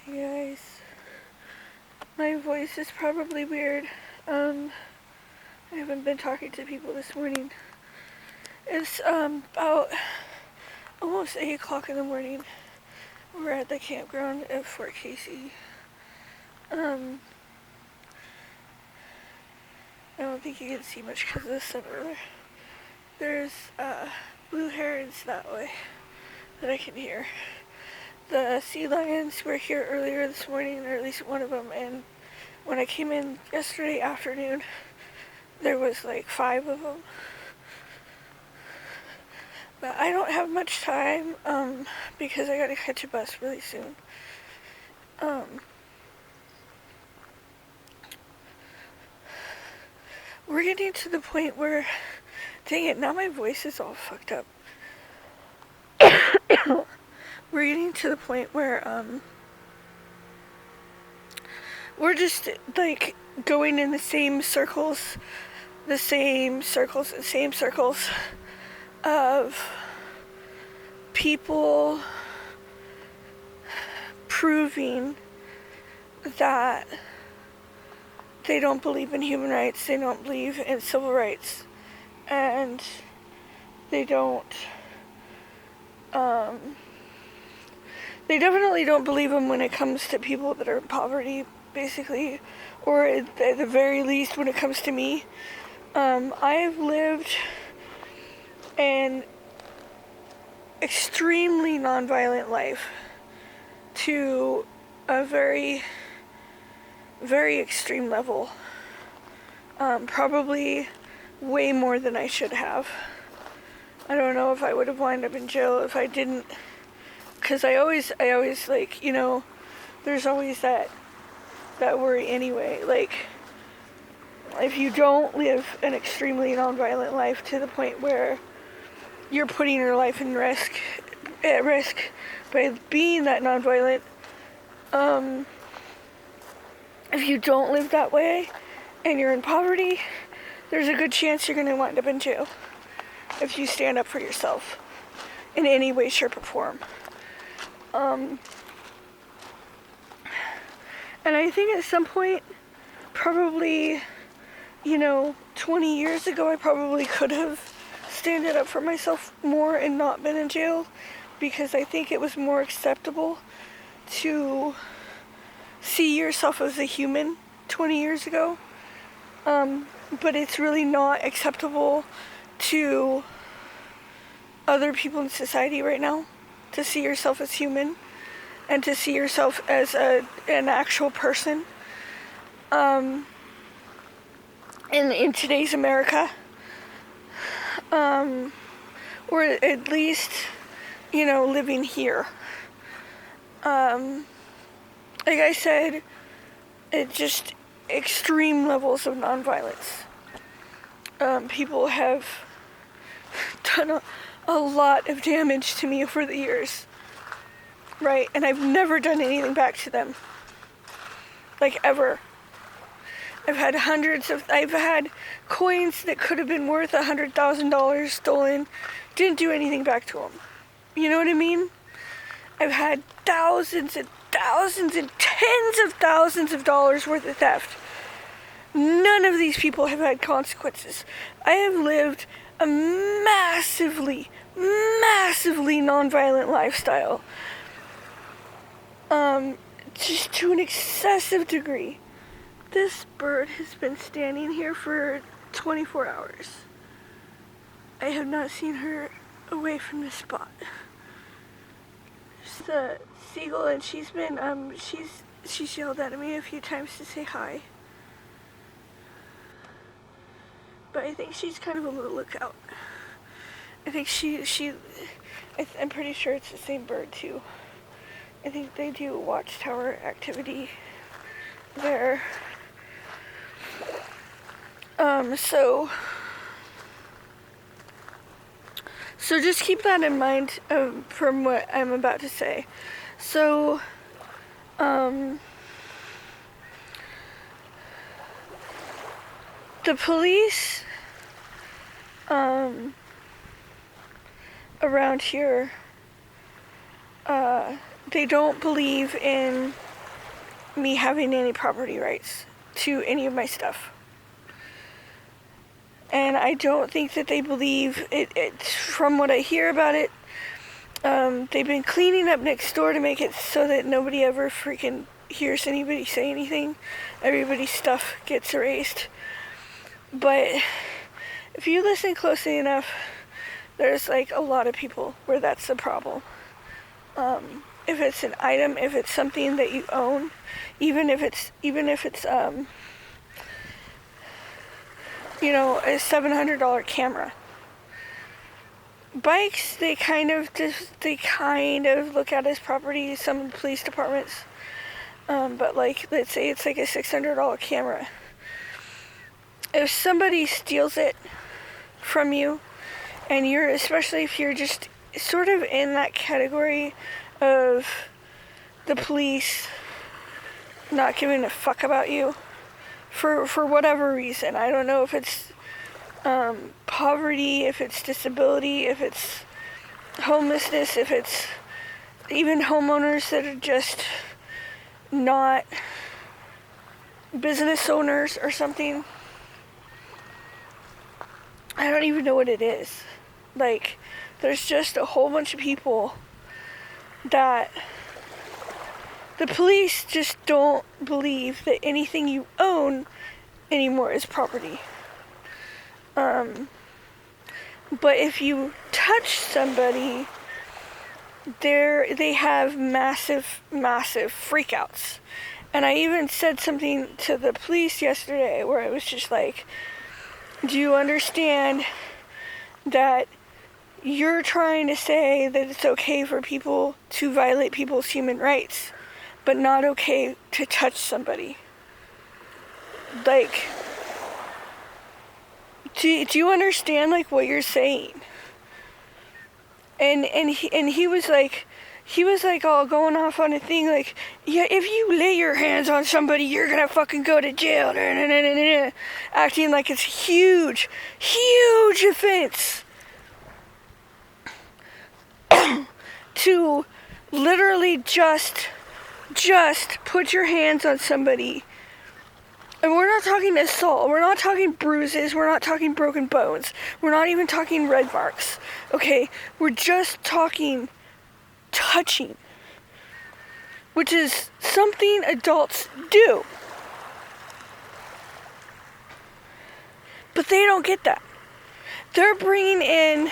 Hey guys, my voice is probably weird. I haven't been talking to people this morning. It's about almost 8 o'clock in the morning. We're at the campground at Fort Casey. I don't think you can see much because of the sun earlier. There's blue herons that way that I can hear. The sea lions were here earlier this morning, or at least one of them, and when I came in yesterday afternoon, there was like 5 of them. But I don't have much time, because I gotta catch a bus really soon. We're getting to the point where, dang it, now my voice is all fucked up. We're getting to the point where, we're just, like, going in the same circles of people proving that they don't believe in human rights, they don't believe in civil rights, and they definitely don't believe them when it comes to people that are in poverty, basically, or at the very least when it comes to me. I've lived an extremely nonviolent life to a very, very extreme level. Probably way more than I should have. I don't know if I would have wound up in jail if I didn't, because I always like, you know, there's always that worry anyway. Like, if you don't live an extremely nonviolent life to the point where you're putting your life at risk by being that nonviolent, if you don't live that way and you're in poverty, there's a good chance you're going to wind up in jail if you stand up for yourself in any way, shape, or form. And I think at some point, probably, 20 years ago, I probably could have standed up for myself more and not been in jail, because I think it was more acceptable to see yourself as a human 20 years ago. But it's really not acceptable to other people in society right now to see yourself as human and to see yourself as an actual person. In today's America, or at least, living here. Like I said, it just extreme levels of nonviolence. People have done a lot of damage to me over the years, right? And I've never done anything back to them, like ever. I've had coins that could have been worth $100,000 stolen, didn't do anything back to them. You know what I mean? I've had thousands and thousands and tens of thousands of dollars worth of theft. None of these people have had consequences. I have lived a massively, massively nonviolent lifestyle. Just to an excessive degree. This bird has been standing here for 24 hours. I have not seen her away from this spot. There's the seagull, and she's yelled at me a few times to say hi. But I think she's kind of on the lookout. I think I'm pretty sure it's the same bird too. I think they do watchtower activity there. So just keep that in mind from what I'm about to say. So, the police, around here, they don't believe in me having any property rights to any of my stuff. And I don't think that they believe it. From what I hear about it, they've been cleaning up next door to make it so that nobody ever freaking hears anybody say anything. Everybody's stuff gets erased. But if you listen closely enough, there's like a lot of people where that's the problem. If it's an item, if it's something that you own, even if it's a $700 camera. Bikes, they kind of look at as property, some police departments. But like, let's say it's like a $600 camera. If somebody steals it from you, and especially if you're just sort of in that category of the police not giving a fuck about you for whatever reason. I don't know if it's poverty, if it's disability, if it's homelessness, if it's even homeowners that are just not business owners or something. I don't even know what it is. Like, there's just a whole bunch of people that the police just don't believe that anything you own anymore is property. But if you touch somebody, they have massive freakouts. And I even said something to the police yesterday where it was just like, do you understand that you're trying to say that it's okay for people to violate people's human rights, but not okay to touch somebody? Like, do you understand like what you're saying? And he was like all going off on a thing like, yeah, if you lay your hands on somebody, you're gonna fucking go to jail. Acting like it's huge offense to literally just put your hands on somebody. And we're not talking assault, we're not talking bruises, we're not talking broken bones, we're not even talking red marks, okay? We're just talking touching, which is something adults do. But they don't get that. They're bringing in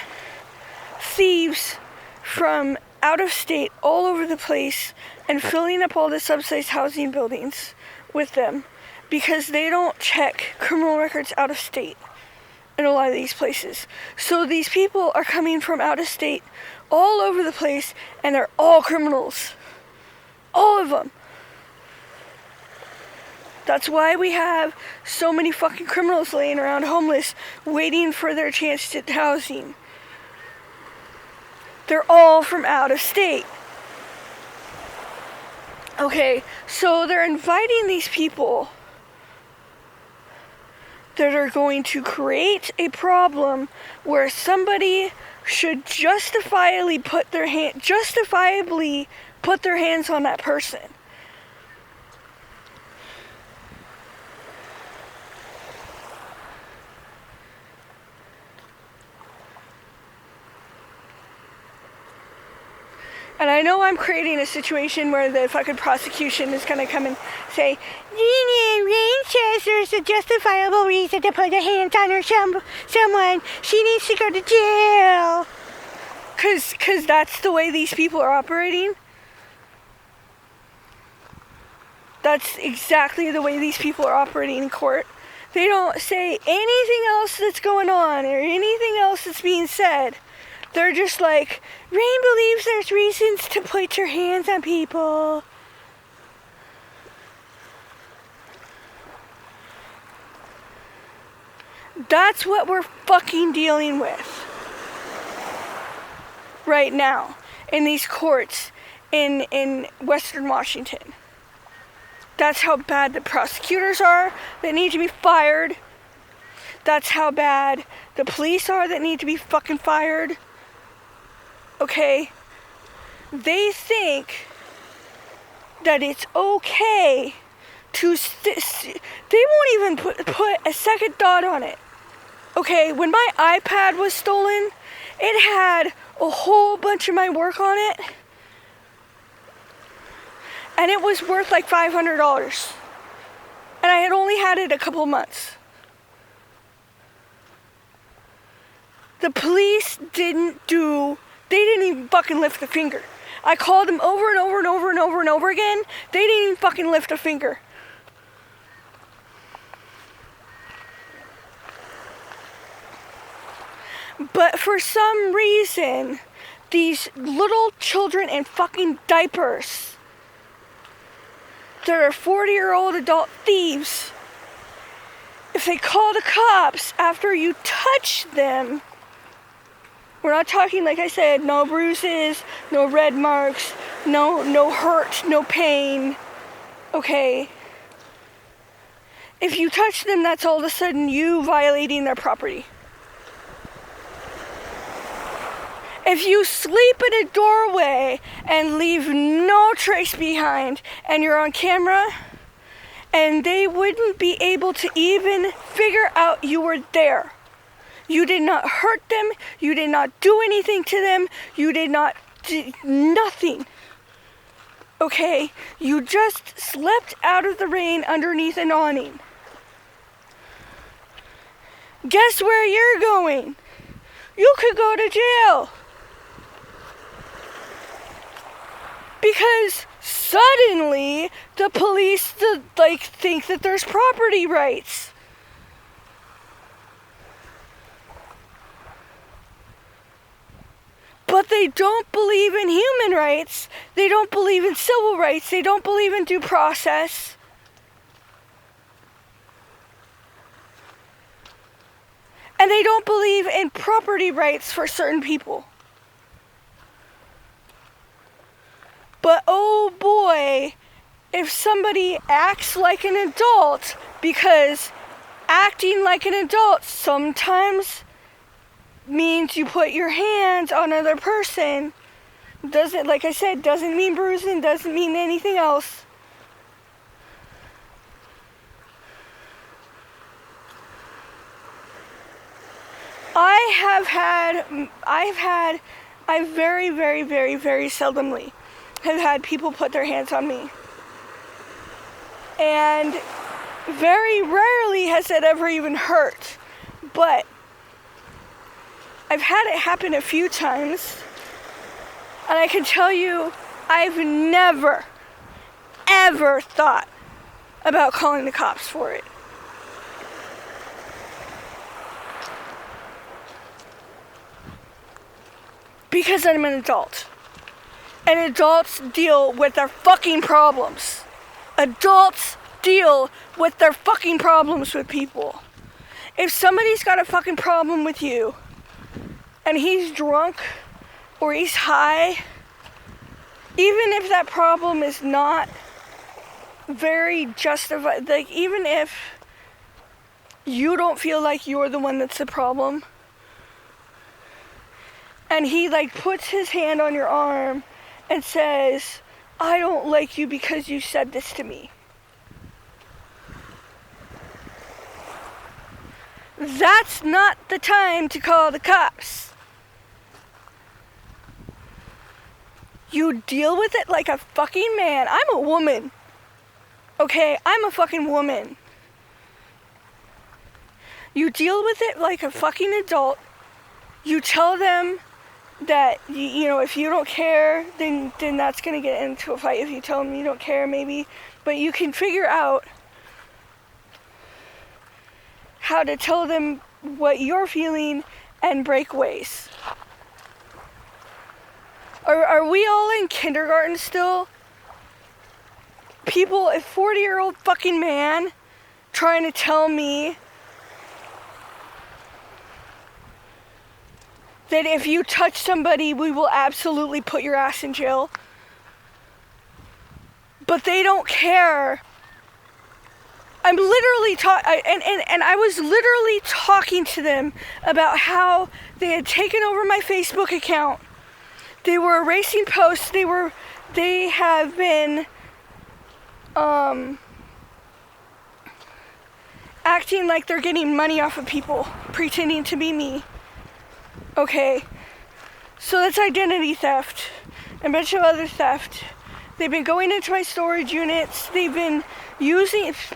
thieves from out of state all over the place and filling up all the subsidized housing buildings with them because they don't check criminal records out of state in a lot of these places. So these people are coming from out of state all over the place and they're all criminals. All of them. That's why we have so many fucking criminals laying around homeless waiting for their chance to housing. They're all from out of state. Okay, so they're inviting these people that are going to create a problem where somebody should justifiably put their hands on that person. And I know I'm creating a situation where the fucking prosecution is going to come and say, Rain says there's a justifiable reason to put their hands on her someone. She needs to go to jail. Because that's the way these people are operating. That's exactly the way these people are operating in court. They don't say anything else that's going on or anything else that's being said. They're just like, Rain believes there's reasons to put your hands on people. That's what we're fucking dealing with right now in these courts in Western Washington. That's how bad the prosecutors are that need to be fired. That's how bad the police are that need to be fucking fired. Okay? They think that it's okay to they won't even put a second thought on it. Okay, when my iPad was stolen, it had a whole bunch of my work on it, and it was worth like $500, and I had only had it a couple months. The police they didn't even fucking lift a finger. I called them over and over and over and over and over again. They didn't even fucking lift a finger. But for some reason, these little children in fucking diapers that are 40-year-old adult thieves, if they call the cops after you touch them, we're not talking, like I said, no bruises, no red marks, no hurt, no pain, okay? If you touch them, that's all of a sudden you violating their property. If you sleep in a doorway and leave no trace behind, and you're on camera, and they wouldn't be able to even figure out you were there. You did not hurt them. You did not do anything to them. You did not do nothing. Okay? You just slept out of the rain underneath an awning. Guess where you're going? You could go to jail. Because suddenly the police think that there's property rights. But they don't believe in human rights. They don't believe in civil rights. They don't believe in due process. And they don't believe in property rights for certain people. But oh boy, if somebody acts like an adult, because acting like an adult sometimes means you put your hands on another person. Doesn't, like I said, doesn't mean bruising, doesn't mean anything else. I very, very, very, very seldomly have had people put their hands on me. And very rarely has it ever even hurt. But I've had it happen a few times, and I can tell you, I've never, ever thought about calling the cops for it. Because I'm an adult. And adults deal with their fucking problems. Adults deal with their fucking problems with people. If somebody's got a fucking problem with you, and he's drunk, or he's high, even if that problem is not very justified, like even if you don't feel like you're the one that's the problem, and he like puts his hand on your arm and says, I don't like you because you said this to me. That's not the time to call the cops. You deal with it like a fucking man. I'm a woman. Okay, I'm a fucking woman. You deal with it like a fucking adult. You tell them that, you know, if you don't care, then that's going to get into a fight. If you tell them you don't care, maybe. But you can figure out how to tell them what you're feeling and break ways. Are we all in kindergarten still? People, a 40-year-old fucking man trying to tell me that if you touch somebody, we will absolutely put your ass in jail. But they don't care. I'm literally and I was literally talking to them about how they had taken over my Facebook account. They were erasing posts. They have been acting like they're getting money off of people, pretending to be me. Okay, so that's identity theft and a bunch of other theft. They've been going into my storage units. They've been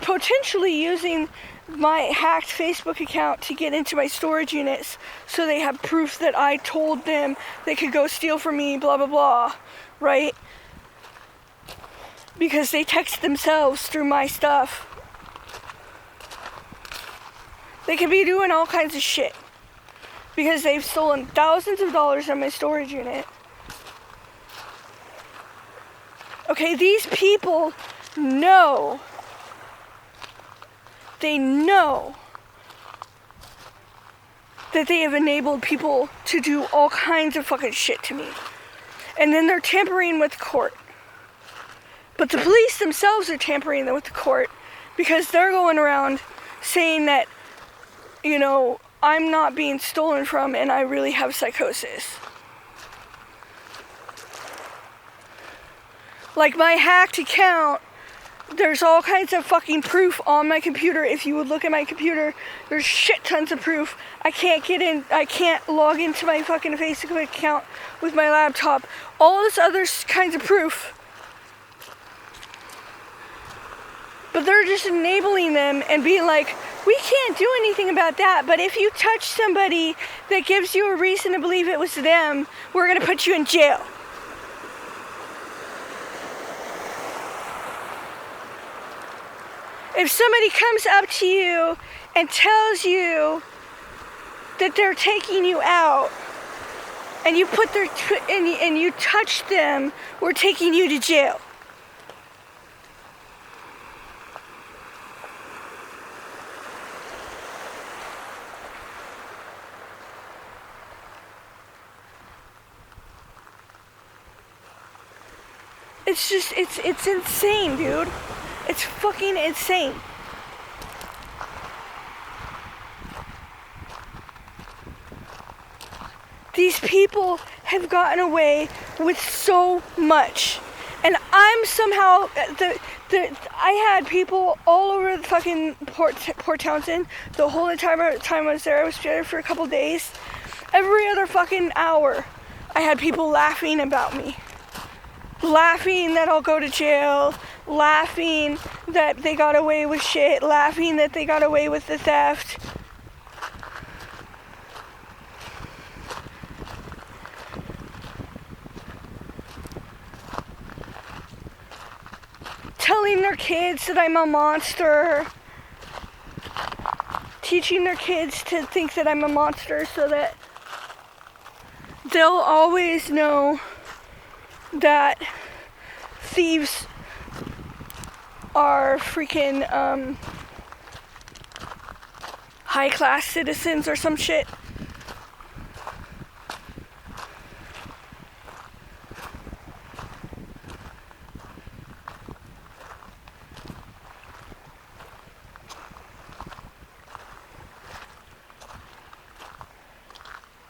potentially using my hacked Facebook account to get into my storage units so they have proof that I told them they could go steal from me, blah, blah, blah, right? Because they text themselves through my stuff. They could be doing all kinds of shit because they've stolen thousands of dollars from my storage unit. Okay, these people know. They know that they have enabled people to do all kinds of fucking shit to me. And then they're tampering with the court. But the police themselves are tampering with the court because they're going around saying that, you know, I'm not being stolen from and I really have psychosis. Like my hacked account, there's all kinds of fucking proof on my computer. If you would look at my computer, there's shit tons of proof. I can't log into my fucking Facebook account with my laptop. All this other kinds of proof. But they're just enabling them and being like, we can't do anything about that, but if you touch somebody that gives you a reason to believe it was them, we're gonna put you in jail. If somebody comes up to you and tells you that they're taking you out, and you and you touch them, we're taking you to jail. It's just, it's insane, dude. It's fucking insane. These people have gotten away with so much. And I'm somehow, I had people all over the fucking Port Townsend the whole entire time I was there. I was there for a couple days. Every other fucking hour, I had people laughing about me. Laughing that I'll go to jail, laughing that they got away with shit, laughing that they got away with the theft. Telling their kids that I'm a monster. Teaching their kids to think that I'm a monster so that they'll always know that thieves are freaking high-class citizens or some shit.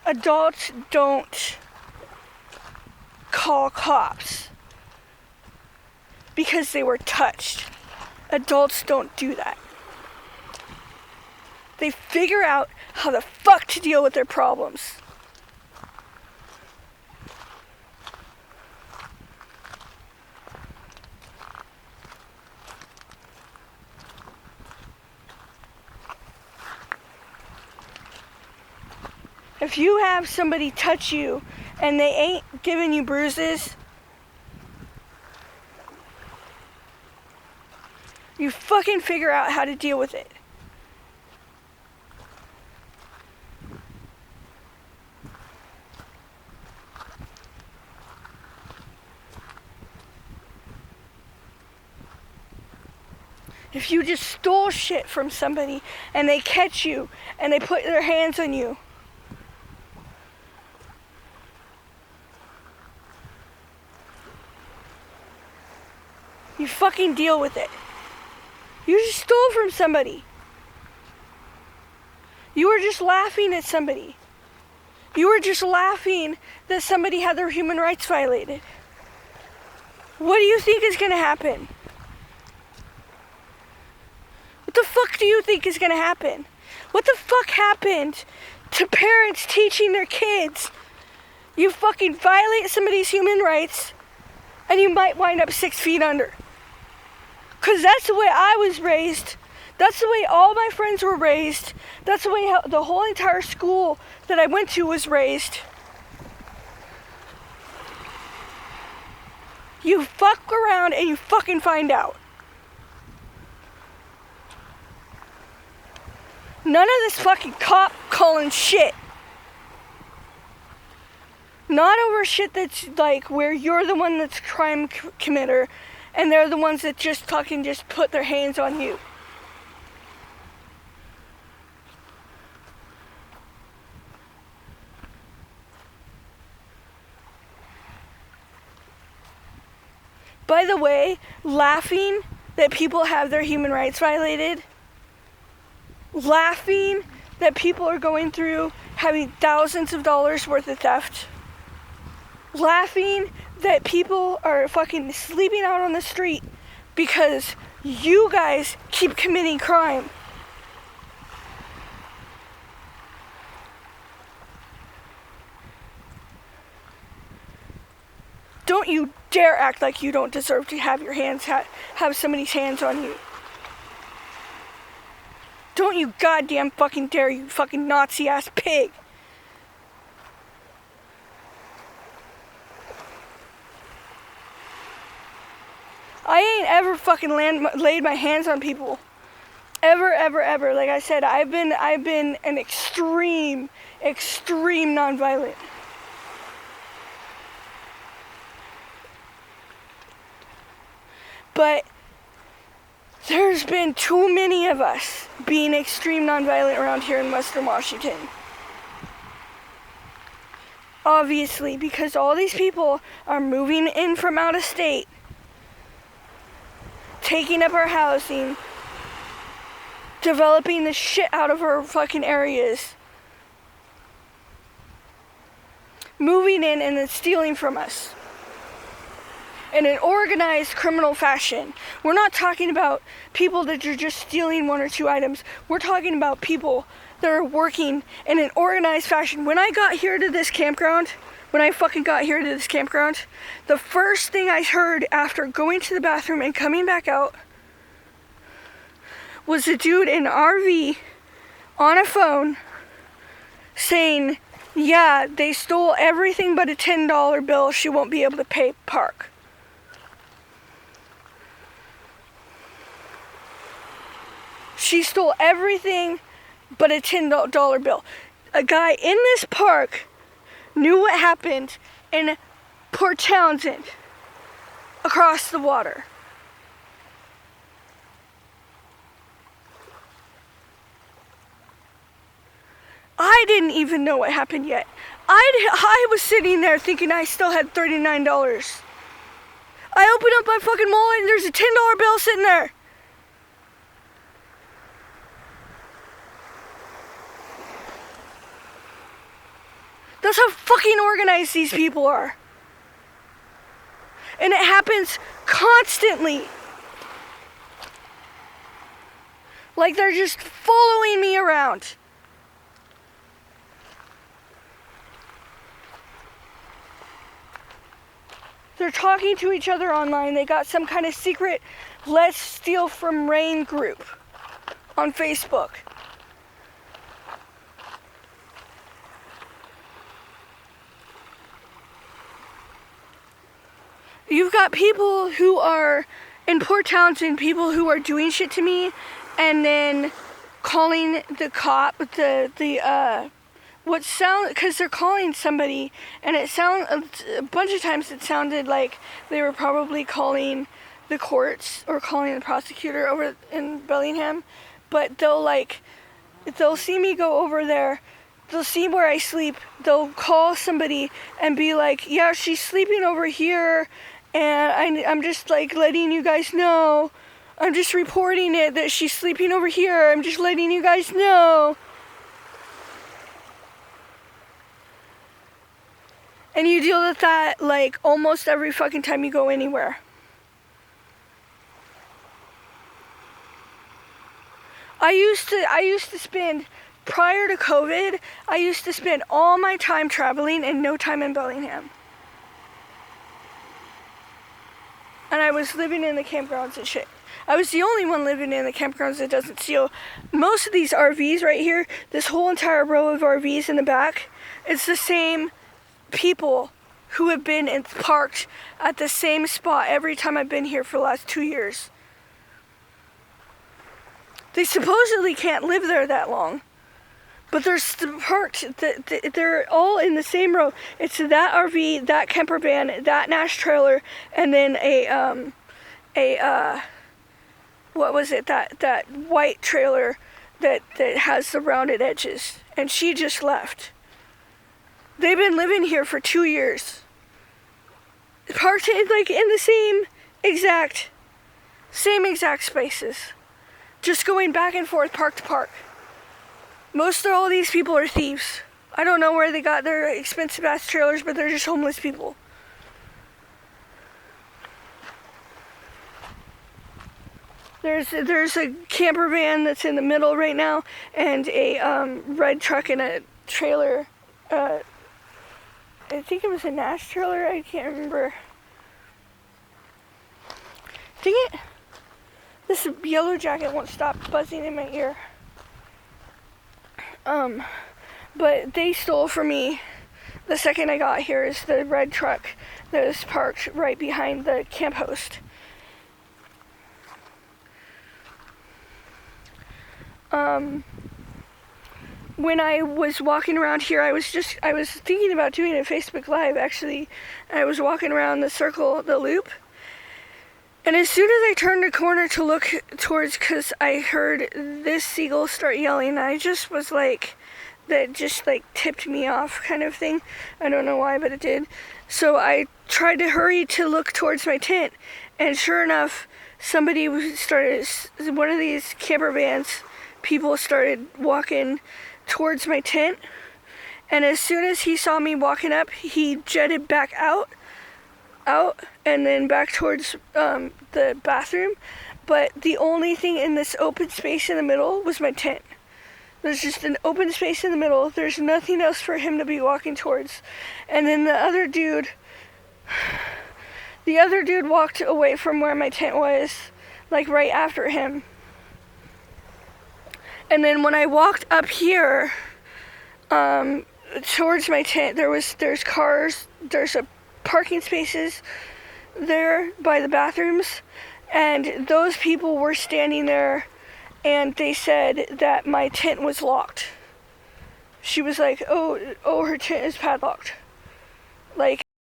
Adults don't call cops because they were touched. Adults don't do that. They figure out how the fuck to deal with their problems. If you have somebody touch you and they ain't giving you bruises, you fucking figure out how to deal with it. If you just stole shit from somebody and they catch you and they put their hands on you, you fucking deal with it. You just stole from somebody. You were just laughing at somebody. You were just laughing that somebody had their human rights violated. What do you think is going to happen? do you think is going to happen? What the fuck happened to parents teaching their kids? You fucking violate somebody's human rights, and you might wind up 6 feet under. Because that's the way I was raised. That's the way all my friends were raised. That's the way the whole entire school that I went to was raised. You fuck around and you fucking find out. None of this fucking cop calling shit. Not over shit that's like where you're the one that's crime committer and they're the ones that just fucking just put their hands on you. By the way, laughing that people have their human rights violated, laughing that people are going through having thousands of dollars worth of theft, laughing that people are fucking sleeping out on the street because you guys keep committing crime. Don't you dare act like you don't deserve to have your hands have somebody's hands on you. Don't you goddamn fucking dare, you fucking Nazi ass pig. I ain't ever fucking laid my hands on people. Ever, ever, ever. Like I said, I've been an extreme nonviolent. But there's been too many of us being extreme nonviolent around here in Western Washington. Obviously, because all these people are moving in from out of state, taking up our housing, developing the shit out of our fucking areas, moving in and then stealing from us. In an organized criminal fashion. We're not talking about people that are just stealing one or two items. We're talking about people that are working in an organized fashion. When I got here to this campground, the first thing I heard after going to the bathroom and coming back out was a dude in an RV on a phone saying, yeah, they stole everything but a $10 bill. She won't be able to pay park. She stole everything but a $10 bill. A guy in this park knew what happened in Port Townsend across the water. I didn't even know what happened yet. I was sitting there thinking I still had $39. I opened up my fucking wallet and there's a $10 bill sitting there. That's how fucking organized these people are. And it happens constantly. Like they're just following me around. They're talking to each other online. They got some kind of secret Let's Steal from Rain group on Facebook. You've got people who are in Port Townsend, people who are doing shit to me, and then calling the cop, because they're calling somebody, and a bunch of times it sounded like they were probably calling the courts or calling the prosecutor over in Bellingham, but they'll see me go over there, they'll see where I sleep, they'll call somebody and be like, yeah, she's sleeping over here, and I'm just like letting you guys know. I'm just reporting it that she's sleeping over here. I'm just letting you guys know. And you deal with that like almost every fucking time you go anywhere. I used to spend, prior to COVID, I used to spend all my time traveling and no time in Bellingham. And I was living in the campgrounds and shit. I was the only one living in the campgrounds that doesn't steal. Most of these RVs right here, this whole entire row of RVs in the back, it's the same people who have been parked at the same spot every time I've been here for the last 2 years. They supposedly can't live there that long, but they're parked. They're all in the same row. It's that RV, that camper van, that Nash trailer, and then what was it? That white trailer that has the rounded edges. And she just left. They've been living here for 2 years. Parked in, like, in the same exact spaces. Just going back and forth, park to park. Most of all these people are thieves. I don't know where they got their expensive ass trailers, but they're just homeless people. There's a camper van that's in the middle right now, and a red truck and a trailer. I think it was a Nash trailer. I can't remember. Dang it! This yellow jacket won't stop buzzing in my ear. But they stole from me the second I got here. Is the red truck that is parked right behind the camp host. When I was walking around here, I was thinking about doing a Facebook Live, actually. I was walking around the circle, the loop, and as soon as I turned the corner to look towards, because I heard this seagull start yelling, and I just was like, that just like tipped me off kind of thing. I don't know why, but it did. So I tried to hurry to look towards my tent, and sure enough, one of these camper vans, people started walking towards my tent, and as soon as he saw me walking up, he jetted back out, and then back towards the bathroom. But the only thing in this open space in the middle was my tent. There's just an open space in the middle. There's nothing else for him to be walking towards. And then the other dude walked away from where my tent was, like right after him. And then when I walked up here, towards my tent, there's cars, there's parking spaces there by the bathrooms, and those people were standing there, and they said that my tent was locked. She was like, oh, her tent is padlocked. Like,